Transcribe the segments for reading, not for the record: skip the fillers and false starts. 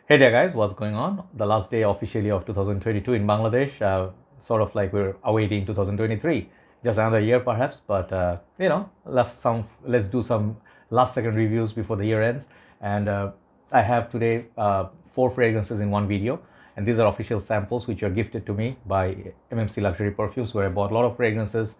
Hey there, guys, what's going on? The last day officially of 2022 in Bangladesh, sort of like we're awaiting 2023, just another year perhaps, but let's do some last second reviews before the year ends. And I have today four fragrances in one video, and these are official samples which are gifted to me by MMC Luxury Perfumes, where I bought a lot of fragrances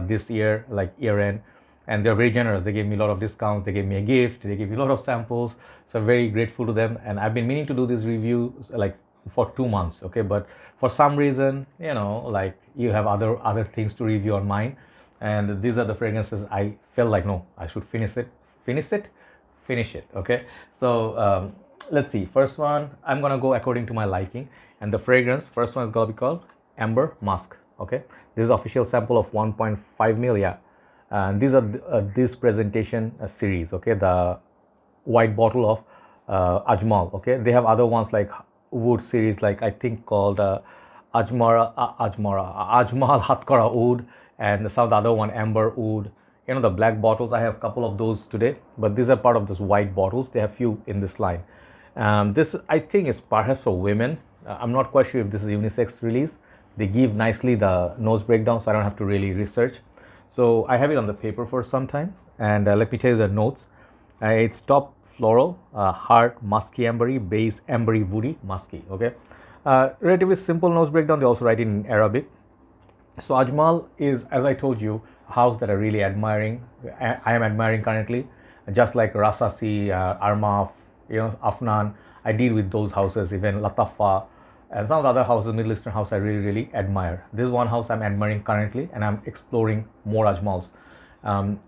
this year, like year end, and they're very generous. They gave me a lot of discounts, they gave me a gift, they gave me a lot of samples, so I'm very grateful to them. And I've been meaning to do this review like for 2 months, okay, but for some reason, like you have other things to review on mine, and these are the fragrances I felt like, no, I should finish it, okay. So let's see. First one, I'm gonna go according to my liking, and the fragrance first one is gonna be called Amber Musk, okay. This is official sample of 1.5 mil, yeah. And these are this presentation series, okay, the white bottle of Ajmal, okay. They have other ones like wood series, like I think called Ajmal Hatkara Wood, and some of the other one Amber Wood. The black bottles, I have a couple of those today, but these are part of this white bottles. They have few in this line. This I think is perhaps for women. I'm not quite sure if this is unisex release. They give nicely the nose breakdown, so I don't have to really research. So I have it on the paper for some time, and let me tell you the notes. It's top floral, heart, musky ambery, base ambery, woody, musky. Okay, relatively simple nose breakdown. They also write in Arabic. So Ajmal is, as I told you, a house that I really admiring. I am admiring currently, just like Rasasi, Armaf, Afnan. I deal with those houses, even Latafa, and some of the other houses, Middle Eastern house, I really admire. This is one house I'm admiring currently, and I'm exploring more Ajmals.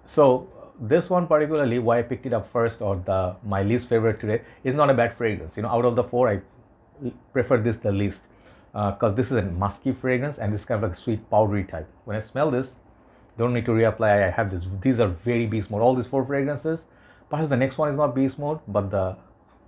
So this one particularly, why I picked it up first, or my least favorite today, is not a bad fragrance. Out of the four, I prefer this the least, because this is a musky fragrance, and this kind of like a sweet powdery type. When I smell this, don't need to reapply. I have this. These are very beast mode. All these four fragrances. Perhaps the next one is not beast mode, but the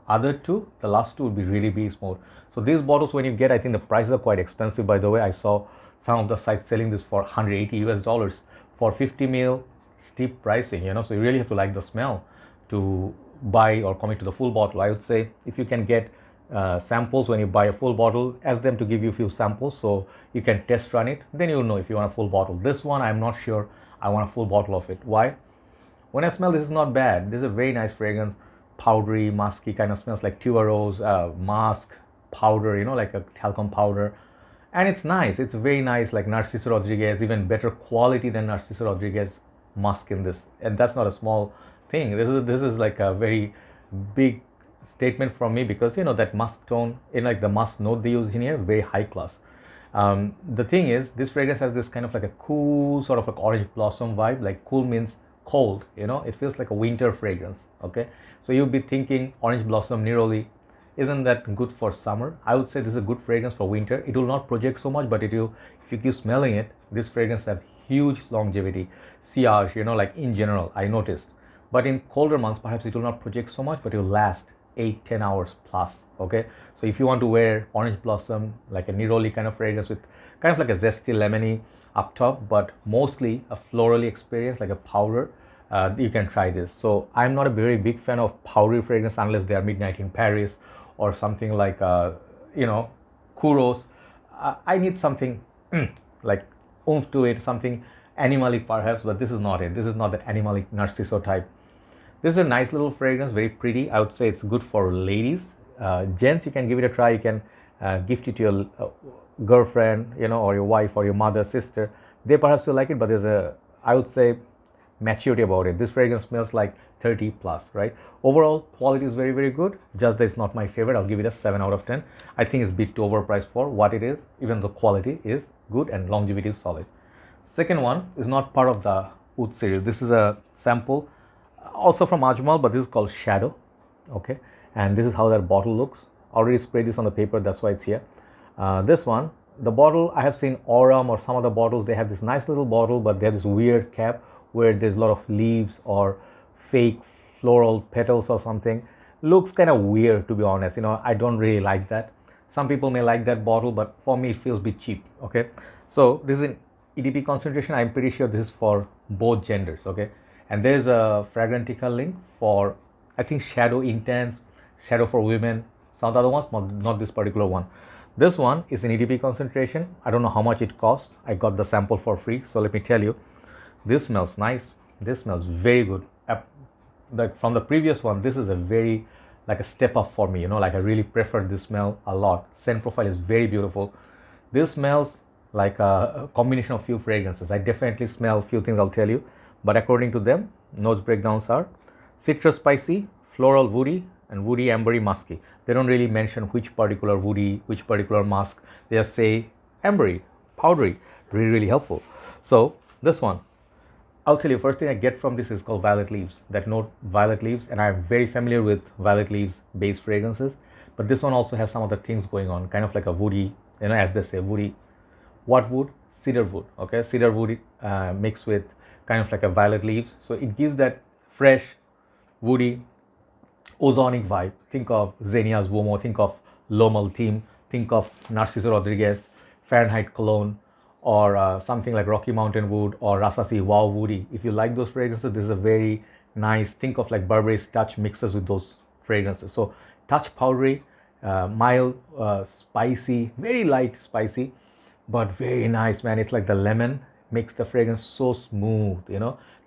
other two, the last two, would be really beast mode. So these bottles, when you get, I think the prices are quite expensive. By the way, I saw some of the sites selling this for 180 US dollars for 50 ml. Steep pricing. So you really have to like the smell to buy or commit to the full bottle. I would say if you can get samples when you buy a full bottle, ask them to give you a few samples so you can test run it, then you'll know if you want a full bottle. This one, I'm not sure I want a full bottle of it. Why? When I smell, this is not bad. This is a very nice fragrance, powdery, musky, kind of smells like tuberose, musk powder, like a talcum powder, and it's nice. It's very nice, like Narciso Rodriguez, even better quality than Narciso Rodriguez musk in this, and that's not a small thing. This is like a very big statement from me, because that musk tone, in like the musk note they use in here, very high class. The thing is, this fragrance has this kind of like a cool sort of like orange blossom vibe. Like cool means cold, it feels like a winter fragrance. Okay, so you'll be thinking orange blossom neroli, isn't that good for summer? I would say this is a good fragrance for winter. It will not project so much, but if you keep smelling it, this fragrance have huge longevity, sillage, like in general, I noticed. But in colder months, perhaps it will not project so much, but it will last 8-10 hours plus. Okay, so if you want to wear orange blossom, like a neroli kind of fragrance with kind of like a zesty lemony up top, but mostly a florally experience, like a powder, you can try this. So I'm not a very big fan of powdery fragrance unless they are Midnight in Paris or something like Kuros. I need something like oomph to it, something animalic perhaps, but this is not it. This is not the animalic Narciso type. This is a nice little fragrance, very pretty. I would say it's good for ladies. Gents, you can give it a try. You can gift it to your girlfriend, or your wife or your mother, sister. They perhaps will like it, but there's I would say, maturity about it. This fragrance smells like 30 plus, right? Overall, quality is very good. Just that it's not my favorite. I'll give it a 7 out of 10. I think it's a bit too overpriced for what it is, even though quality is good and longevity is solid. Second one is not part of the Oud series. This is a sample also from Ajmal, but this is called Shadow. Okay, and this is how that bottle looks. Already sprayed this on the paper, that's why it's here. This one, the bottle, I have seen Aurum or some other bottles, they have this nice little bottle, but they have this weird cap where there's a lot of leaves or fake floral petals or something. Looks kind of weird, to be honest. I don't really like that. Some people may like that bottle, but for me it feels a bit cheap. Okay, so this is in EDP concentration. I'm pretty sure this is for both genders. Okay, and there's a Fragrantica link for, I think, Shadow Intense, Shadow for women. Some of the other ones, not this particular one. This one is in EDP concentration. I don't know how much it costs. I got the sample for free. So let me tell you, this smells nice. This smells very good. Like from the previous one, this is a very like a step up for me. Like I really prefer this smell a lot. Scent profile is very beautiful. This smells like a combination of few fragrances. I definitely smell few things, I'll tell you. But according to them, notes breakdowns are citrus spicy, floral woody, and woody ambery musky. They don't really mention which particular woody, which particular musk. They just say ambery, powdery. Really, really helpful. So this one, I'll tell you, first thing I get from this is called violet leaves. That note, violet leaves, and I'm very familiar with violet leaves based fragrances. But this one also has some other things going on, kind of like a woody, as they say, woody. What wood? Cedar wood. Okay, cedar wood mixed with kind of like a violet leaves. So it gives that fresh, woody, ozonic vibe. Think of Xenia's Womo, think of Lomal Team, think of Narciso Rodriguez, Fahrenheit Cologne, or something like Rocky Mountain Wood or Rasasi Wow Woody. If you like those fragrances, this is a very nice, think of like Burberry's Touch mixes with those fragrances. So Touch powdery, mild, spicy, very light spicy, but very nice, man. It's like the lemon makes the fragrance so smooth.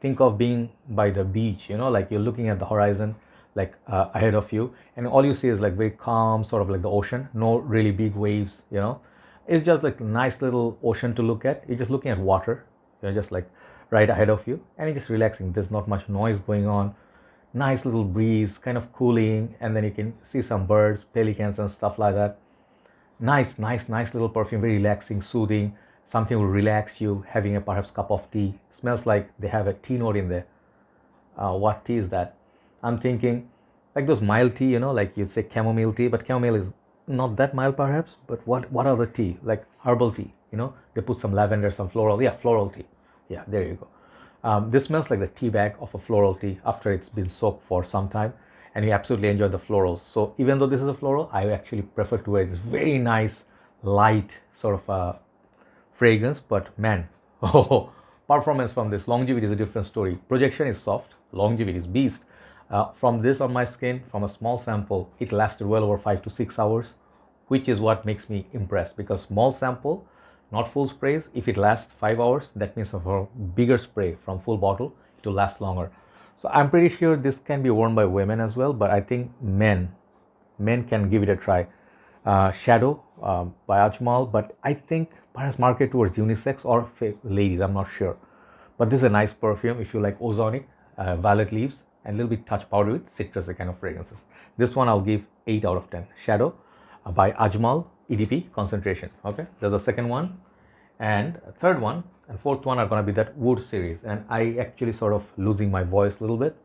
Think of being by the beach, like you're looking at the horizon, like ahead of you, and all you see is like very calm, sort of like the ocean, no really big waves. It's just like a nice little ocean to look at. You're just looking at water, just like right ahead of you, and you're just relaxing. There's not much noise going on. Nice little breeze, kind of cooling, and then you can see some birds, pelicans, and stuff like that. Nice little perfume, very relaxing, soothing. Something will relax you. Having a perhaps cup of tea. Smells like they have a tea note in there. What tea is that? I'm thinking like those mild tea, like you'd say chamomile tea, but chamomile is not that mild perhaps. But what are the tea? Like herbal tea, they put some lavender, some floral. Yeah, floral tea. Yeah, there you go. This smells like the tea bag of a floral tea after it's been soaked for some time, and you absolutely enjoy the florals. So even though this is a floral, I actually prefer to wear this very nice, light sort of fragrance. But man, oh, performance from this, longevity is a different story. Projection is soft, longevity is beast. From this on my skin, from a small sample, it lasted well over 5 to 6 hours, which is what makes me impressed, because small sample, not full sprays. If it lasts 5 hours, that means for bigger spray from full bottle, it will last longer. So I'm pretty sure this can be worn by women as well, but I think men can give it a try. Shadow by Ajmal, but I think perhaps market towards unisex or ladies, I'm not sure. But this is a nice perfume if you like ozonic, violet leaves, and a little bit touch powder with citrusy kind of fragrances. This one I'll give 8 out of 10. Shadow by Ajmal, EDP concentration. Okay, there's a second one, and a third one and fourth one are going to be that wood series, and I actually sort of losing my voice a little bit,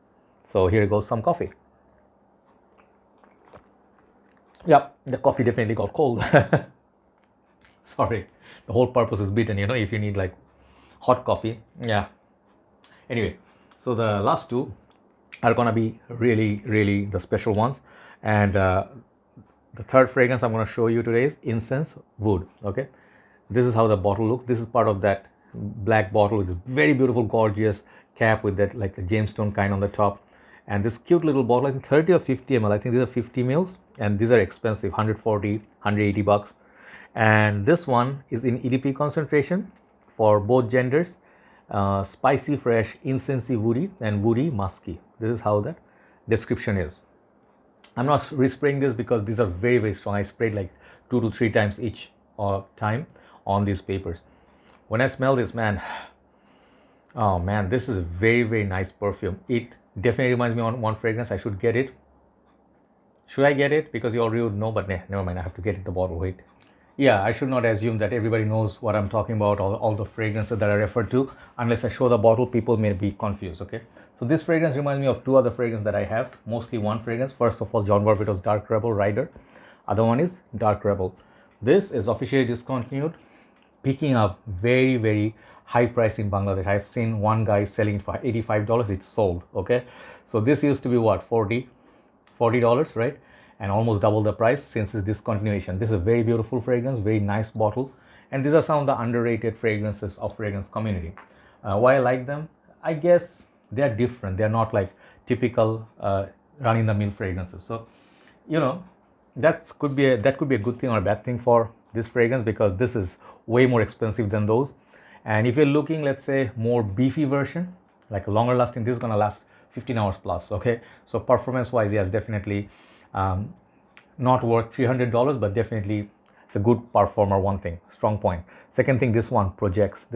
so here goes some coffee. Yep, the coffee definitely got cold. Sorry, the whole purpose is beaten, if you need like hot coffee. Yeah, anyway, so the last two are gonna be really the special ones, and the third fragrance I'm gonna show you today is Incense Wood. Okay, this is how the bottle looks. This is part of that black bottle with this very beautiful, gorgeous cap with that like a gemstone kind on the top, and this cute little bottle, I think 30 or 50 ml. I think these are 50 mils, and these are expensive, 140, 180 bucks. And this one is in EDP concentration for both genders. Spicy, fresh, incensey, woody, and woody, musky. This is how that description is. I'm not respraying this because these are very strong. I sprayed like 2 to 3 times each time on these papers. When I smell this, man, oh man, this is a very nice perfume. It definitely reminds me of one fragrance. I should get it. Should I get it? Because you already would know, but nah, never mind. I have to get it the bottle. Wait. Yeah, I should not assume that everybody knows what I'm talking about, all the fragrances that I refer to. Unless I show the bottle, people may be confused, okay? So this fragrance reminds me of 2 other fragrances that I have. Mostly one fragrance. First of all, John Barbetto's Dark Rebel Rider. Other one is Dark Rebel. This is officially discontinued, picking up very high price in Bangladesh. I've seen one guy selling it for $85. It's sold, okay? So this used to be what, $40, right? And almost double the price since its discontinuation. This is a very beautiful fragrance, very nice bottle, and these are some of the underrated fragrances of fragrance community. Why I like them? I guess they are different. They are not like typical run-in-the-mill fragrances. So, that could be a good thing or a bad thing for this fragrance, because this is way more expensive than those. And if you're looking, let's say, more beefy version, like a longer lasting, this is gonna last 15 hours plus. Okay, so performance wise, yes, definitely not worth $300, but definitely it's a good performer. One thing, strong point. Second thing, this one projects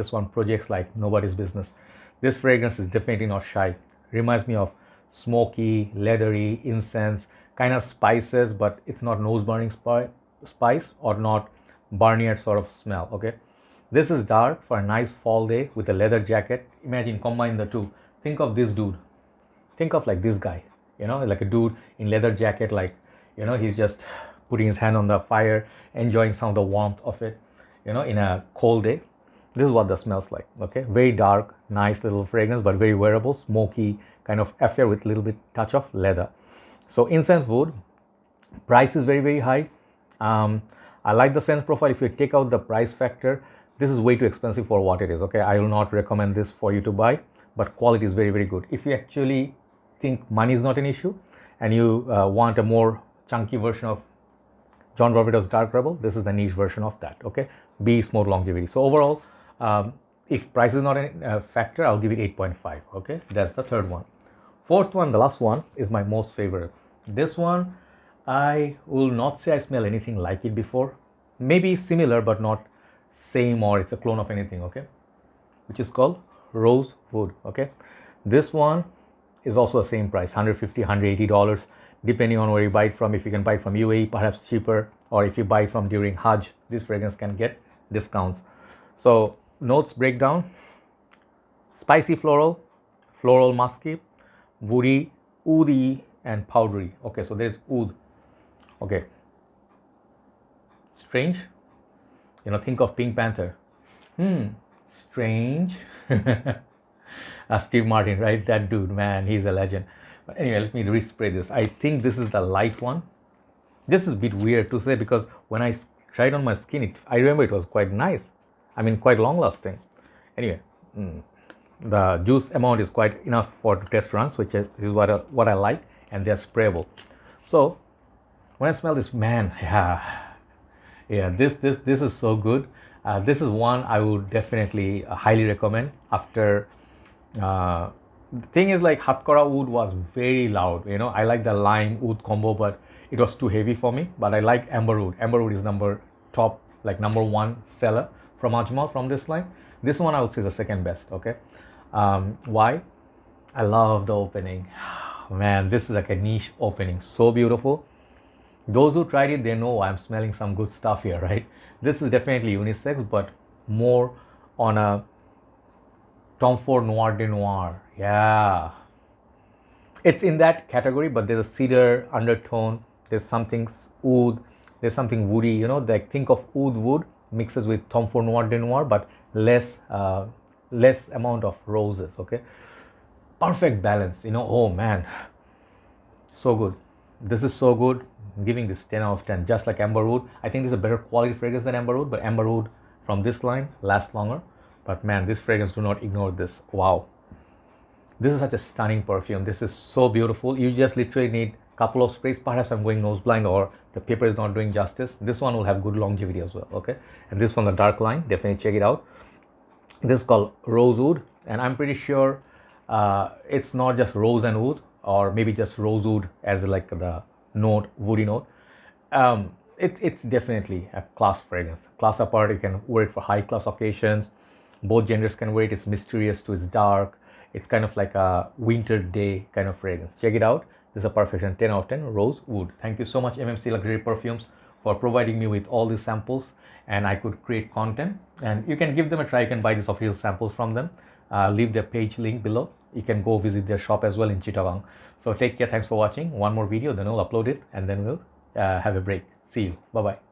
like nobody's business. This fragrance is definitely not shy. Reminds me of smoky, leathery, incense kind of spices, but it's not nose burning spice or not barnyard sort of smell. Okay, this is dark for a nice fall day with a leather jacket. Imagine, combine the two. Think of this dude. Think of like this guy, like a dude in leather jacket, like, he's just putting his hand on the fire, enjoying some of the warmth of it, in a cold day. This is what the smells like. Okay, very dark, nice little fragrance, but very wearable, smoky kind of affair with a little bit touch of leather. So incense wood, price is very, very high. I like the scent profile. If you take out the price factor, this is way too expensive for what it is. Okay, I will not recommend this for you to buy, but quality is very, very good. If you actually think money is not an issue and you want a more chunky version of John Barbados Dark Rebel, this is the niche version of that. Okay, beast mode longevity. So overall, if price is not a factor, I'll give it 8.5. Okay, that's the third one. Fourth one, the last one, is my most favorite. This one, I will not say I smell anything like it before. Maybe similar, but not same, or it's a clone of anything. Okay, which is called Rosewood. Okay, this one is also the same price, $150, $180, depending on where you buy it from. If you can buy it from UAE, perhaps cheaper, or if you buy it from during Hajj, this fragrance can get discounts. So notes breakdown: spicy floral, floral musky, woody, oody, and powdery. Okay, so there's oud. Okay, strange. Think of Pink Panther. Strange. Steve Martin, right? That dude, man, he's a legend. But anyway, let me respray this. I think this is the light one. This is a bit weird to say, because when I tried on my skin, I remember it was quite nice. I mean, quite long lasting. Anyway, the juice amount is quite enough for test runs, which is what I like, and they're sprayable. So when I smell this, man, yeah, this is so good. This is one I would definitely highly recommend. After the thing is, like, Hatkara oud was very loud. I like the lime oud combo, but it was too heavy for me. But I like amber oud. Amber oud is number one seller from Ajmal from this line. This one I would say is the second best. Okay, why? I love the opening. Man, this is like a niche opening, so beautiful. Those who tried it, they know I'm smelling some good stuff here, right? This is definitely unisex, but more on a Tom Ford Noir de Noir. Yeah, it's in that category, but there's a cedar undertone. There's something oud. There's something woody. Like, think of oud wood mixes with Tom Ford Noir de Noir, but less amount of roses. Okay, perfect balance. Oh man, so good. This is so good. I'm giving this 10 out of 10, just like amber oud. I think this is a better quality fragrance than amber oud, but amber oud from this line lasts longer. But man, this fragrance, do not ignore this. Wow, this is such a stunning perfume. This is so beautiful. You just literally need a couple of sprays. Perhaps I'm going nose blind, or the paper is not doing justice. This one will have good longevity as well. Okay, and this from the dark line, definitely check it out. This is called Rosewood, and I'm pretty sure it's not just rose and oud, or maybe just rosewood as like the note, woody note. It's definitely a class fragrance, class apart. You can wear it for high class occasions. Both genders can wear it. It's mysterious too. It's dark. It's kind of like a winter day kind of fragrance. Check it out. This is a perfection 10 out of 10 Rosewood. Thank you so much, MMC Luxury Perfumes, for providing me with all these samples, and I could create content. And you can give them a try. You can buy these official samples from them. Leave their page link below. You can go visit their shop as well in Chittagong. So take care. Thanks for watching. One more video, then we'll upload it, and then we'll have a break. See you. Bye bye.